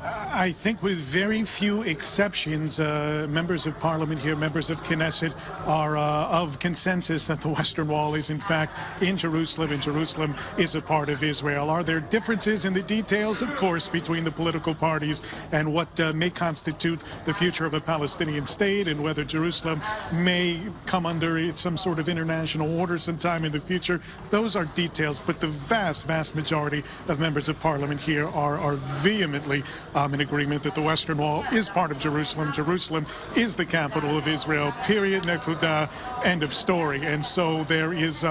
I think with very few exceptions, members of parliament here, members of Knesset, are of consensus that the Western Wall is in fact in Jerusalem, and Jerusalem is a part of Israel. Are there differences in the details? Of course, between the political parties and what may constitute the future of a Palestinian state, and whether Jerusalem may come under some sort of international order sometime in the future. Those are details, but the vast, vast majority of members of parliament here are vehemently in agreement that the Western Wall is part of Jerusalem. Jerusalem is the capital of Israel, period, nekuda, end of story. And so there is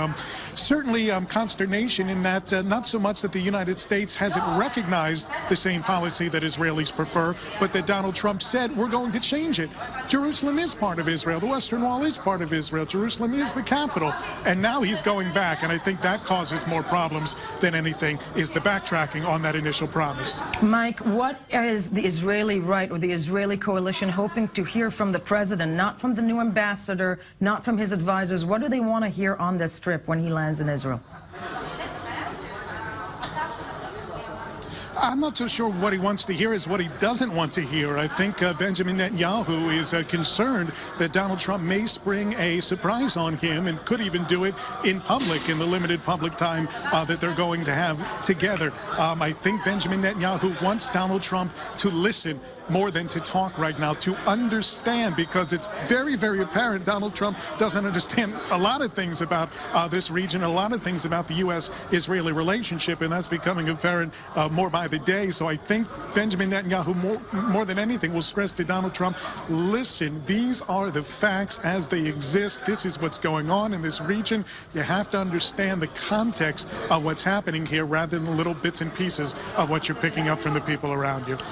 certainly consternation in that, not so much that the United States hasn't recognized the same policy that Israelis prefer, but that Donald Trump said, we're going to change it. Jerusalem is part of Israel. The Western Wall is part of Israel. Jerusalem is the capital. And now he's going back, and I think that causes more problems than anything, is the backtracking on that initial promise. Mike, what is the Israeli right or the Israeli coalition hoping to hear from the president, not from the new ambassador, not from his advisors? What do they want to hear on this trip when he lands in Israel? I'm not so sure what he wants to hear is what he doesn't want to hear. I think Benjamin Netanyahu is concerned that Donald Trump may spring a surprise on him and could even do it in public, in the limited public time that they're going to have together. I think Benjamin Netanyahu wants Donald Trump to listen more than to talk right now, to understand, because it's very, very apparent Donald Trump doesn't understand a lot of things about this region, a lot of things about the U.S.-Israeli relationship, and that's becoming apparent more by the day. So I think Benjamin Netanyahu, more than anything, will stress to Donald Trump, listen, these are the facts as they exist. This is what's going on in this region. You have to understand the context of what's happening here rather than little bits and pieces of what you're picking up from the people around you.